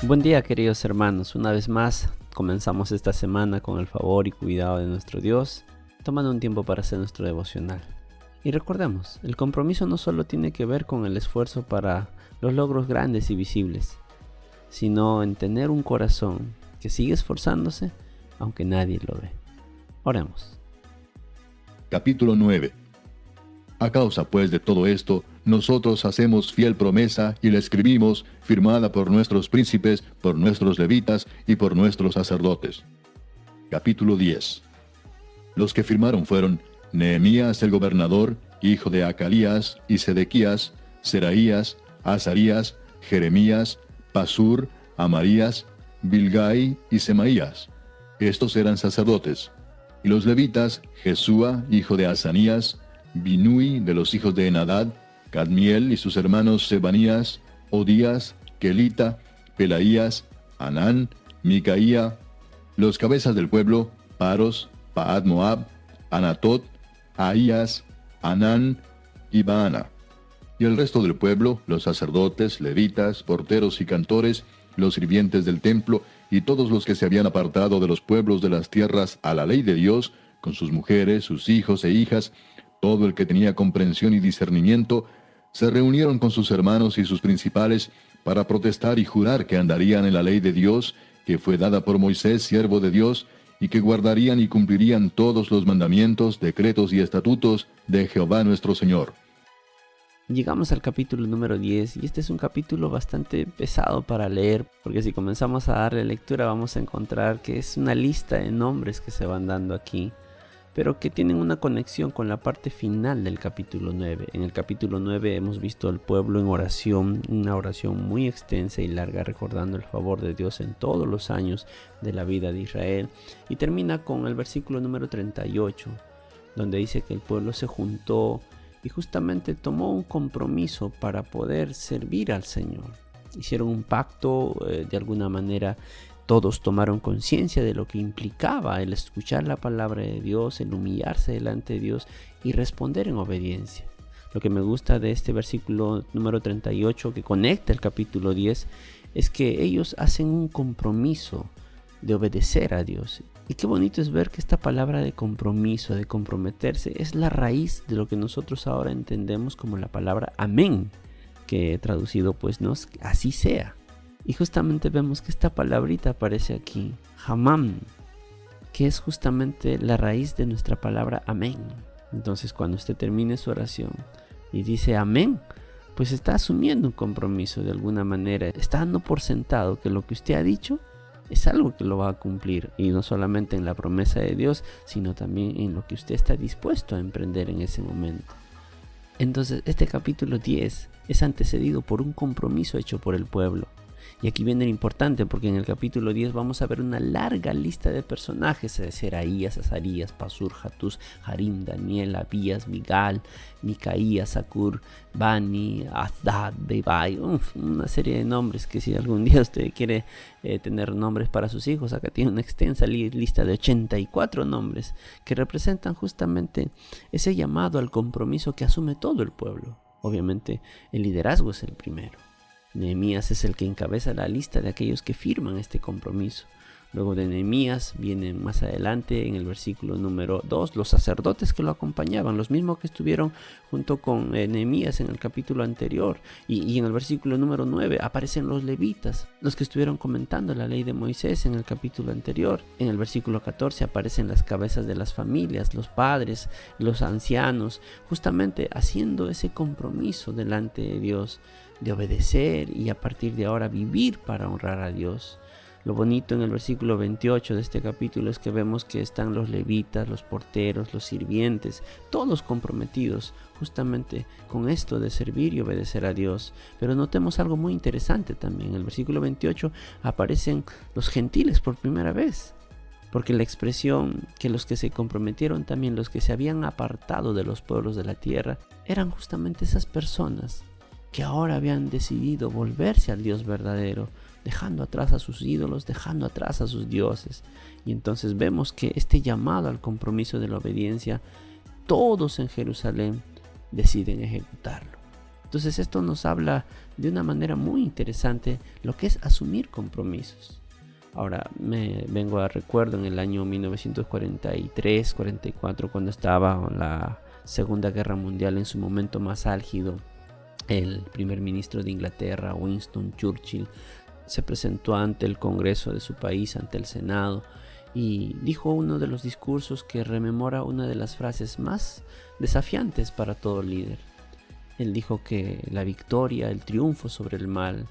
Buen día, queridos hermanos. Una vez más comenzamos esta semana con el favor y cuidado de nuestro Dios, tomando un tiempo para hacer nuestro devocional. Y recordemos, el compromiso no solo tiene que ver con el esfuerzo para los logros grandes y visibles, sino en tener un corazón que sigue esforzándose aunque nadie lo ve. Oremos. Capítulo 9. A causa pues de todo esto, nosotros hacemos fiel promesa y la escribimos, firmada por nuestros príncipes, por nuestros levitas y por nuestros sacerdotes. Capítulo 10. Los que firmaron fueron Nehemías el gobernador, hijo de Acalías, y Sedequías, Seraías, Azarías, Jeremías, Pasur, Amarías, Bilgai y Semaías. Estos eran sacerdotes. Y los levitas, Jesúa, hijo de Azanías, Binui de los hijos de Henadad, Cadmiel y sus hermanos Sebanías, Odías, Kelita, Pelaías, Anán, Micaía, los cabezas del pueblo, Paros, Paad Moab, Anatot, Ahías, Anán y Baana. Y el resto del pueblo, los sacerdotes, levitas, porteros y cantores, los sirvientes del templo, y todos los que se habían apartado de los pueblos de las tierras a la ley de Dios, con sus mujeres, sus hijos e hijas, todo el que tenía comprensión y discernimiento, se reunieron con sus hermanos y sus principales para protestar y jurar que andarían en la ley de Dios, que fue dada por Moisés, siervo de Dios, y que guardarían y cumplirían todos los mandamientos, decretos y estatutos de Jehová nuestro Señor. Llegamos al capítulo número 10 y este es un capítulo bastante pesado para leer, porque si comenzamos a darle lectura vamos a encontrar que es una lista de nombres que se van dando aquí, pero que tienen una conexión con la parte final del capítulo 9. En el capítulo 9 hemos visto al pueblo en oración, una oración muy extensa y larga, recordando el favor de Dios en todos los años de la vida de Israel, y termina con el versículo número 38, donde dice que el pueblo se juntó y justamente tomó un compromiso para poder servir al Señor. Hicieron un pacto, de alguna manera todos tomaron conciencia de lo que implicaba el escuchar la palabra de Dios, el humillarse delante de Dios y responder en obediencia. Lo que me gusta de este versículo número 38 que conecta el capítulo 10 es que ellos hacen un compromiso de obedecer a Dios. Y qué bonito es ver que esta palabra de compromiso, de comprometerse, es la raíz de lo que nosotros ahora entendemos como la palabra amén, que traducido pues no es así sea. Y justamente vemos que esta palabrita aparece aquí, hamam, que es justamente la raíz de nuestra palabra amén. Entonces cuando usted termine su oración y dice amén, pues está asumiendo un compromiso de alguna manera, está dando por sentado que lo que usted ha dicho es algo que lo va a cumplir, y no solamente en la promesa de Dios, sino también en lo que usted está dispuesto a emprender en ese momento. Entonces este capítulo 10 es antecedido por un compromiso hecho por el pueblo. Y aquí viene lo importante, porque en el capítulo 10 vamos a ver una larga lista de personajes: Seraías, Azarías, Pasur, Hatús, Harim, Daniel, Abías, Migal, Micaías, Sakur, Bani, Asdad, Bebai, una serie de nombres que si algún día usted quiere tener nombres para sus hijos, acá tiene una extensa lista de 84 nombres que representan justamente ese llamado al compromiso que asume todo el pueblo. Obviamente el liderazgo es el primero. Nehemías es el que encabeza la lista de aquellos que firman este compromiso. Luego de Nehemías vienen más adelante en el versículo número 2 los sacerdotes que lo acompañaban, los mismos que estuvieron junto con Nehemías en el capítulo anterior. Y en el versículo número 9 aparecen los levitas, los que estuvieron comentando la ley de Moisés en el capítulo anterior. En el versículo 14 aparecen las cabezas de las familias, los padres, los ancianos, justamente haciendo ese compromiso delante de Dios de obedecer y a partir de ahora vivir para honrar a Dios. Lo bonito en el versículo 28 de este capítulo es que vemos que están los levitas, los porteros, los sirvientes, todos comprometidos justamente con esto de servir y obedecer a Dios. Pero notemos algo muy interesante también. En el versículo 28 aparecen los gentiles por primera vez, porque la expresión que los que se comprometieron también, los que se habían apartado de los pueblos de la tierra, eran justamente esas personas que ahora habían decidido volverse al Dios verdadero, dejando atrás a sus ídolos, dejando atrás a sus dioses. Y entonces vemos que este llamado al compromiso de la obediencia, todos en Jerusalén deciden ejecutarlo. Entonces esto nos habla de una manera muy interesante lo que es asumir compromisos. Ahora me vengo a recuerdo en el año 1943-44, cuando estaba la Segunda Guerra Mundial en su momento más álgido. El primer ministro de Inglaterra, Winston Churchill, se presentó ante el Congreso de su país, ante el Senado, y dijo uno de los discursos que rememora una de las frases más desafiantes para todo líder. Él dijo que la victoria, el triunfo sobre el mal,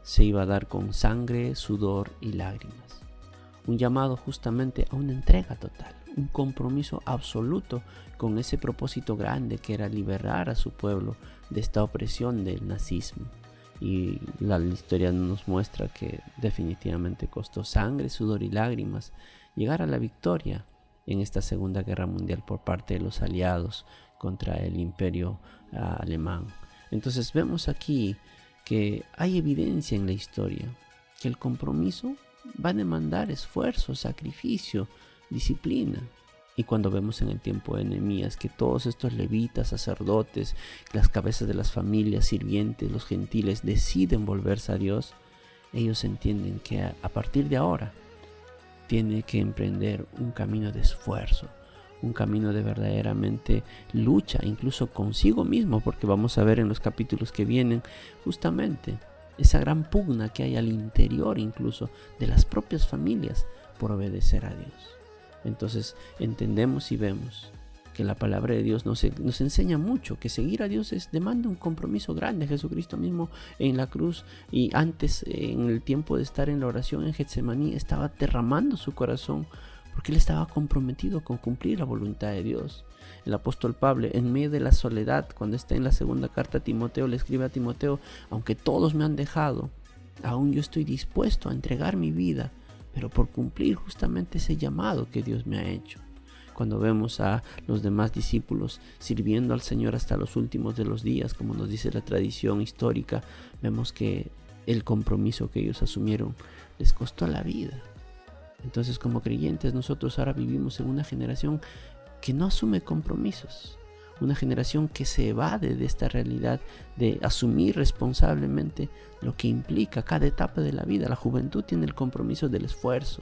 se iba a dar con sangre, sudor y lágrimas. Un llamado justamente a una entrega total, un compromiso absoluto con ese propósito grande que era liberar a su pueblo de esta opresión del nazismo. Y la historia nos muestra que definitivamente costó sangre, sudor y lágrimas llegar a la victoria en esta Segunda Guerra Mundial por parte de los aliados contra el imperio alemán. Entonces vemos aquí que hay evidencia en la historia que el compromiso va a demandar esfuerzo, sacrificio, disciplina. Y cuando vemos en el tiempo de Nehemías que todos estos levitas, sacerdotes, las cabezas de las familias, sirvientes, los gentiles deciden volverse a Dios, ellos entienden que a partir de ahora tiene que emprender un camino de esfuerzo, un camino de verdaderamente lucha, incluso consigo mismo, porque vamos a ver en los capítulos que vienen justamente esa gran pugna que hay al interior incluso de las propias familias por obedecer a Dios. Entonces entendemos y vemos que la palabra de Dios nos enseña mucho, que seguir a Dios demanda un compromiso grande. Jesucristo mismo en la cruz y antes en el tiempo de estar en la oración en Getsemaní estaba derramando su corazón porque él estaba comprometido con cumplir la voluntad de Dios. El apóstol Pablo, en medio de la soledad, cuando está en la segunda carta a Timoteo, le escribe a Timoteo: aunque todos me han dejado, aún yo estoy dispuesto a entregar mi vida, pero por cumplir justamente ese llamado que Dios me ha hecho. Cuando vemos a los demás discípulos sirviendo al Señor hasta los últimos de los días, como nos dice la tradición histórica, vemos que el compromiso que ellos asumieron les costó la vida. Entonces, como creyentes, nosotros ahora vivimos en una generación que no asume compromisos, una generación que se evade de esta realidad de asumir responsablemente lo que implica cada etapa de la vida. La juventud tiene el compromiso del esfuerzo.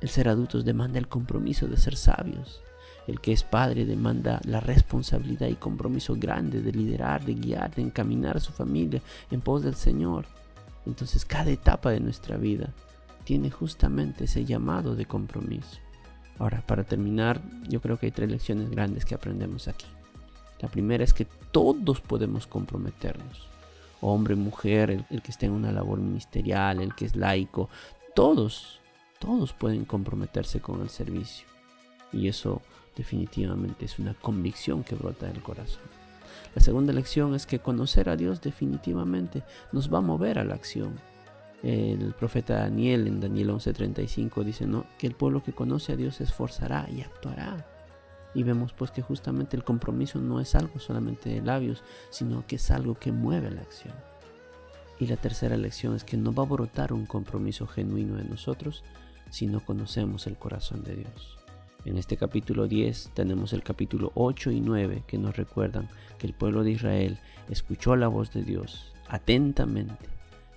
El ser adultos demanda el compromiso de ser sabios. El que es padre demanda la responsabilidad y compromiso grande de liderar, de guiar, de encaminar a su familia en pos del Señor. Entonces, cada etapa de nuestra vida tiene justamente ese llamado de compromiso. Ahora, para terminar, yo creo que hay 3 lecciones grandes que aprendemos aquí. La primera es que todos podemos comprometernos. Hombre, mujer, el que esté en una labor ministerial, el que es laico, todos pueden comprometerse con el servicio. Y eso definitivamente es una convicción que brota del corazón. La segunda lección es que conocer a Dios definitivamente nos va a mover a la acción. El profeta Daniel en Daniel 11:35 dice, ¿no?, que el pueblo que conoce a Dios se esforzará y actuará. Y vemos pues que justamente el compromiso no es algo solamente de labios, sino que es algo que mueve la acción. Y la tercera lección es que no va a brotar un compromiso genuino de nosotros si no conocemos el corazón de Dios. En este capítulo 10 tenemos el capítulo 8 y 9 que nos recuerdan que el pueblo de Israel escuchó la voz de Dios atentamente,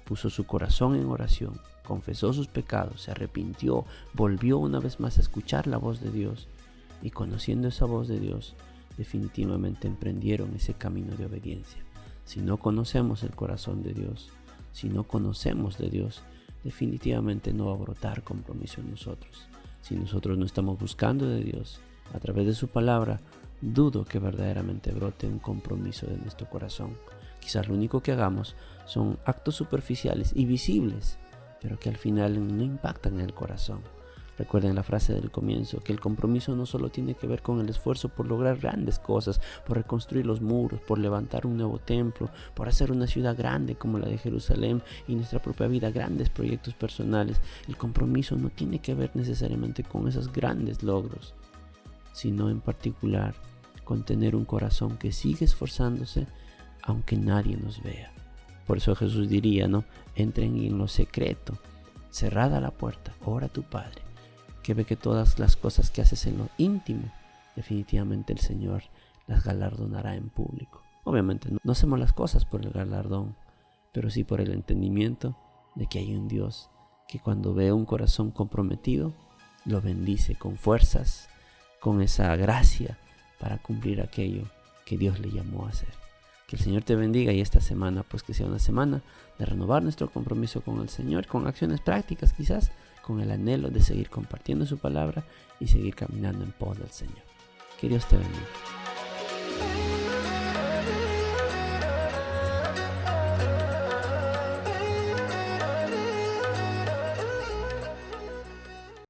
puso su corazón en oración, confesó sus pecados, se arrepintió, volvió una vez más a escuchar la voz de Dios y conociendo esa voz de Dios, definitivamente emprendieron ese camino de obediencia. Si no conocemos el corazón de Dios, si no conocemos de Dios, definitivamente no va a brotar compromiso en nosotros. Si nosotros no estamos buscando de Dios a través de su palabra, dudo que verdaderamente brote un compromiso de nuestro corazón. Quizás lo único que hagamos son actos superficiales y visibles, pero que al final no impactan en el corazón. Recuerden la frase del comienzo, que el compromiso no solo tiene que ver con el esfuerzo por lograr grandes cosas, por reconstruir los muros, por levantar un nuevo templo, por hacer una ciudad grande como la de Jerusalén y nuestra propia vida, grandes proyectos personales. El compromiso no tiene que ver necesariamente con esos grandes logros, sino en particular con tener un corazón que sigue esforzándose aunque nadie nos vea. Por eso Jesús diría, ¿no?, entren en lo secreto, cerrada la puerta, ora a tu Padre, que ve que todas las cosas que haces en lo íntimo, definitivamente el Señor las galardonará en público. Obviamente no hacemos las cosas por el galardón, pero sí por el entendimiento de que hay un Dios que cuando ve un corazón comprometido, lo bendice con fuerzas, con esa gracia para cumplir aquello que Dios le llamó a hacer. Que el Señor te bendiga y esta semana pues que sea una semana de renovar nuestro compromiso con el Señor, con acciones prácticas quizás, con el anhelo de seguir compartiendo su palabra y seguir caminando en pos del Señor. Que Dios te bendiga.